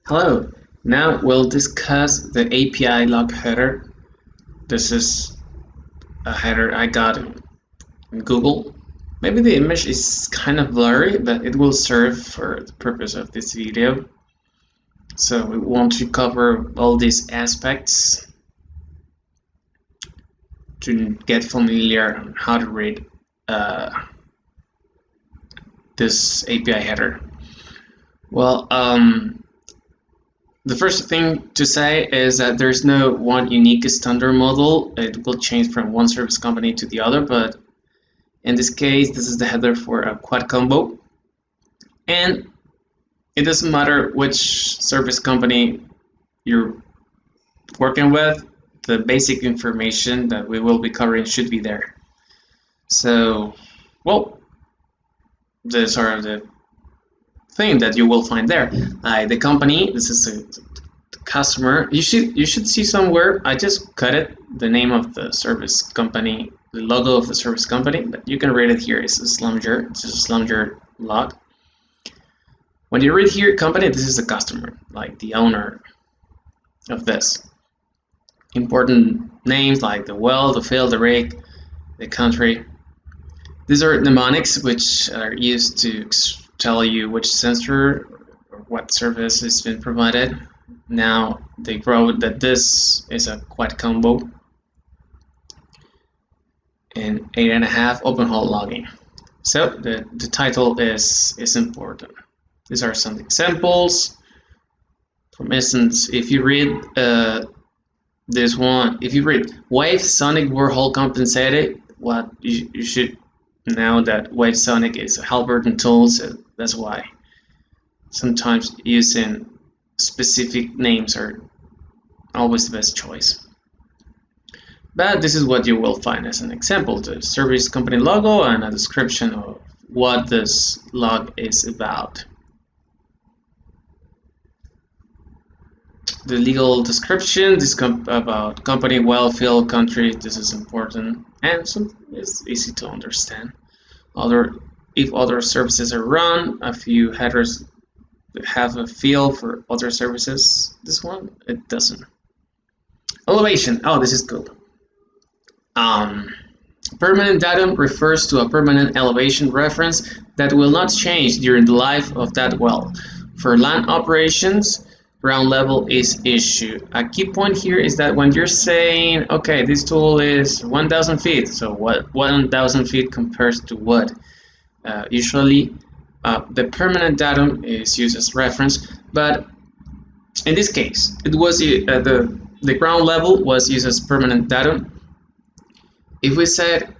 Hello, now we'll discuss the API log header. This is a header I got in Google. Maybe the image is kind of blurry, but it will serve for the purpose of this video. So we want to cover all these aspects to get familiar on how to read this API header. Well, the first thing to say is that there's no one unique standard model. It will change from one service company to the other, but in this case, this is the header for a quad combo. And it doesn't matter which service company you're working with, the basic information that we will be covering should be there. So, well, these are the thing that you will find there. The company, this is the customer. You should see somewhere. I just cut it. The name of the service company, the logo of the service company, but you can read it here. It's a Slumger. It's a Slumger log. When you read here, company, this is the customer, like the owner of this. Important names like the well, the field, the rig, the country. These are mnemonics which are used to tell you which sensor or what service has been provided. Now they wrote that this is a quad combo and 8.5 open hole logging. So the title is important. These are some examples. For instance, if you read this one, if you read Wave Sonic Warhol compensated, what you should know that Wave Sonic is a Halliburton tool, so that's why sometimes using specific names are always the best choice. But this is what you will find as an example: the service company logo and a description of what this log is about. The legal description, this about company, well, field, country, this is important and it's easy to understand. If other services are run, a few headers have a field for other services. This one, it doesn't. Elevation, oh, this is cool. Permanent datum refers to a permanent elevation reference that will not change during the life of that well. For land operations, ground level is issued. A key point here is that when you're saying, okay, this tool is 1,000 feet, so what 1,000 feet compares to what? Usually, the permanent datum is used as reference, but in this case, it was the ground level was used as permanent datum. If we said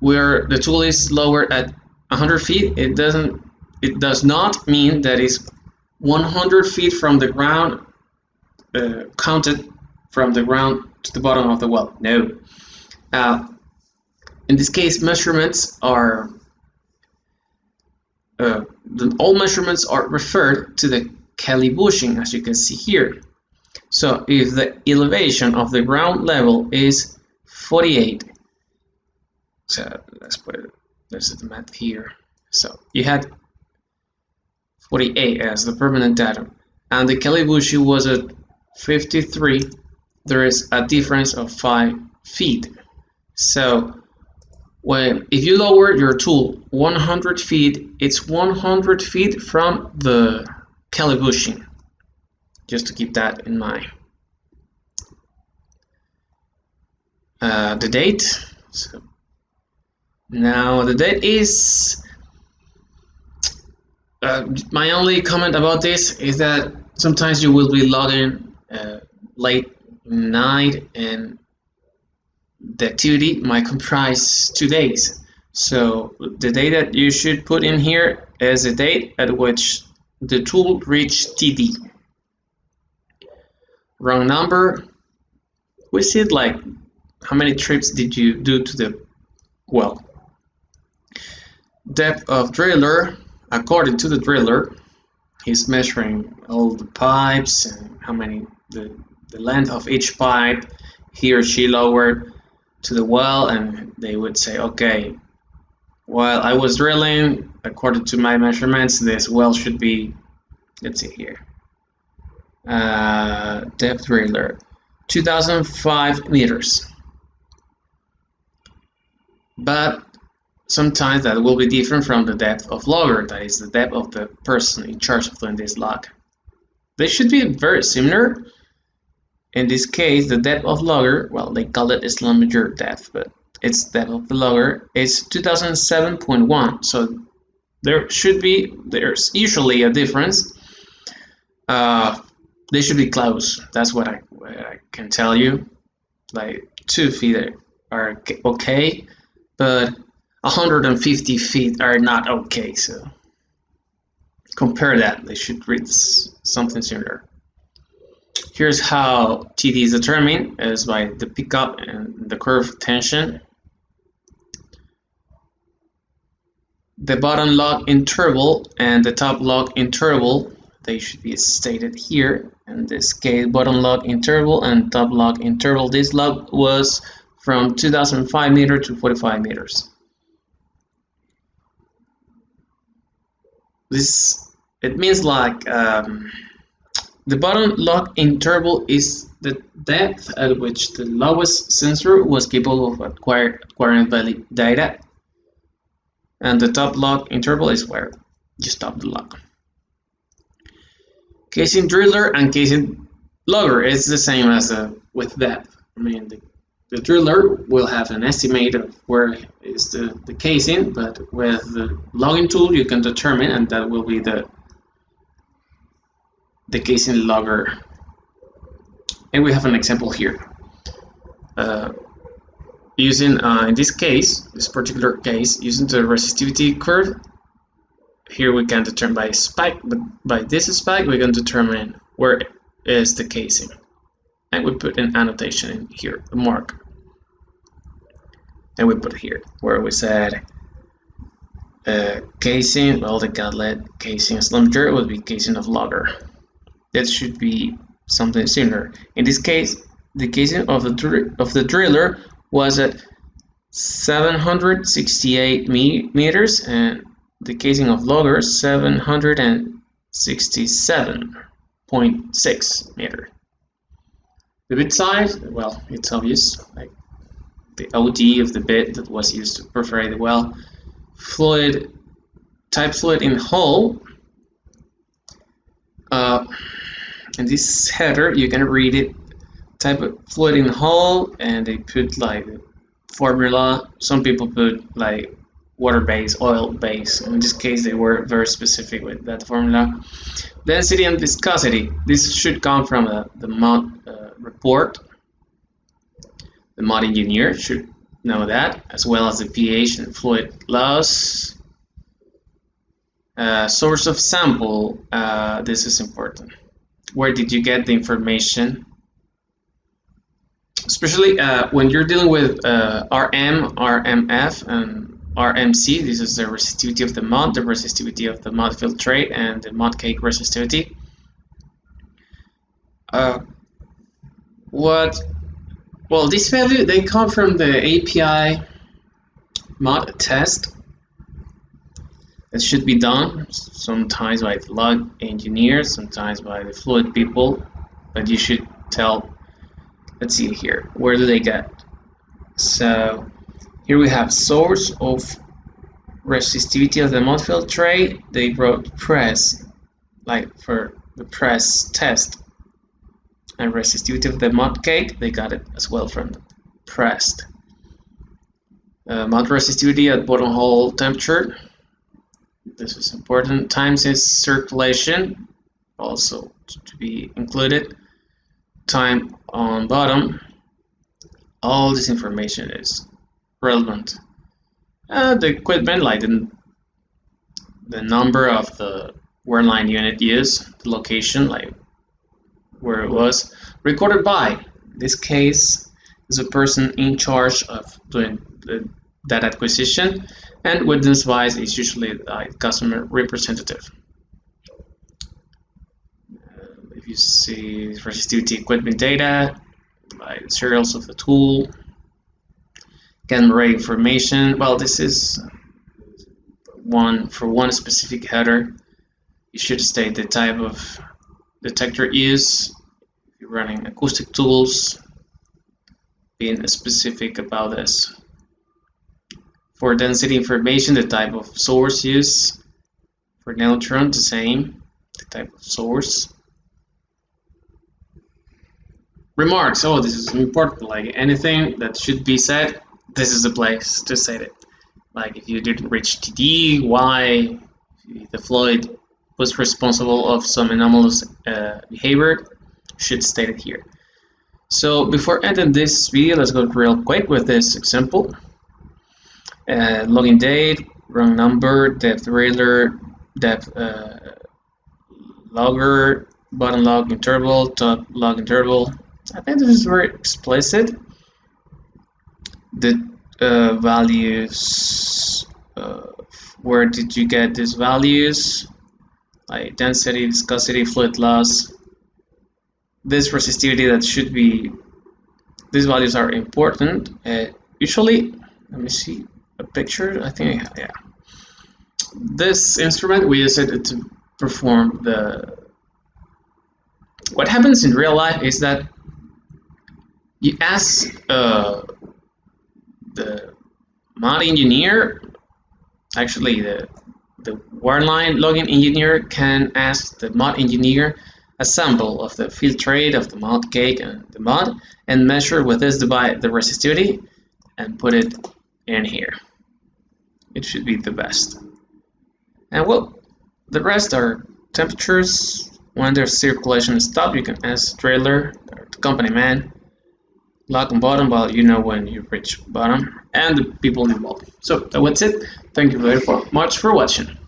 where the tool is lower at 100 feet, it does not mean that it's 100 feet from the ground, counted from the ground to the bottom of the well. No. In this case, measurements are all measurements are referred to the Kelly bushing, as you can see here. So if the elevation of the ground level is 48, so let's put it, there's the math here. So you had 48 as the permanent datum, and the Kelly bushing was at 53. There is a difference of 5 feet. So if you lower your tool 100 feet, it's 100 feet from the Kelly bushing. Just to keep that in mind. The date. So now the date is. My only comment about this is that sometimes you will be logging late night and the activity might comprise 2 days. So the date that you should put in here is the date at which the tool reached TD. Wrong number. We see it like how many trips did you do to the well. Depth of driller, according to the driller, he's measuring all the pipes and how many the length of each pipe he or she lowered to the well, and they would say, okay, while I was drilling, according to my measurements, this well should be, let's see here, Depth driller, 2005 meters. But sometimes that will be different from the depth of logger, that is the depth of the person in charge of doing this log. They should be very similar. In this case, the depth of logger, well, they call it Schlumberger depth, but its depth of the logger is 2007.1. So there's usually a difference. They should be close. That's what I can tell you. Like 2 feet are okay, but 150 feet are not okay. So compare that. They should read something similar. Here's how TD is determined, is by the pickup and the curve tension. The bottom log interval and the top log interval, they should be stated here. In this case, bottom log interval and top log interval. This log was from 2005 meters to 45 meters. It means like the bottom log interval is the depth at which the lowest sensor was capable of acquiring valid data, and the top log interval is where you stop the log. Casing driller and casing logger is the same as with depth. I mean, the driller will have an estimate of where is the casing, but with the logging tool you can determine, and that will be the casing logger. And we have an example here. Using, in this particular case, using the resistivity curve, here we can determine by spike, but by this spike we can determine where is the casing. And we put an annotation in here, a mark. And we put here where we said casing, well, the gauntlet casing Schlumberger would be casing of logger. That should be something similar. In this case, the casing of the driller was at 768 meters, and the casing of logger 767.6 meters. The bit size, well, it's obvious, like the OD of the bit that was used to perforate the well. Type fluid in hull. In this header, you can read it. Type of fluid in hull, and they put like formula. Some people put like water-based, oil-based. In this case, they were very specific with that formula. Density and viscosity. This should come from the MOD report. The MOD engineer should know that, as well as the pH and fluid loss. Source of sample. This is important. Where did you get the information? Especially when you're dealing with RM, RMF, and RMC. This is the resistivity of the mud, the resistivity of the mud filtrate, and the mud cake resistivity. Well, this value, they come from the API mud test. It should be done sometimes by the log engineers, sometimes by the fluid people, but you should tell. Let's see here, where do they get? So here we have source of resistivity of the mud filtrate. They wrote press, like for the press test, and resistivity of the mud cake, they got it as well from the pressed. Mud resistivity at bottom hole temperature. This is important. Times its circulation, also to be included. Time on bottom. All this information is relevant. The equipment, like the number of the wear line unit used, the location, like where it was recorded by. In this case, is a person in charge of doing that acquisition, and witness device is usually a customer representative. If you see resistivity equipment data, by the serials of the tool, camera information. Well, this is one for one specific header. You should state the type of detector is, if you're running acoustic tools, being specific about this. For density information, the type of source used. For neutron, the same, the type of source. Remarks, oh, this is important, like anything that should be said, this is the place to say it. Like if you didn't reach TD, why, the fluid was responsible of some anomalous behavior, should state it here. So before ending this video, let's go real quick with this example. Login date, run number, depth railer, depth logger, bottom log interval, top log interval. I think this is very explicit. The values, where did you get these values? Like density, viscosity, fluid loss. This resistivity that should be, these values are important. Usually, let me see a picture. I think, yeah. This instrument, we use it to perform the. What happens in real life is that you ask the mod engineer, actually the wireline logging engineer can ask the mod engineer a sample of the filtrate of the mod cake and the mod and measure with this device the resistivity and put it in here. It should be the best. And well, the rest are temperatures. When there's circulation stop, you can ask trailer or the company man. Lock and bottom, well, you know when you reach bottom, and the people involved. So that was it. Thank you very much for watching.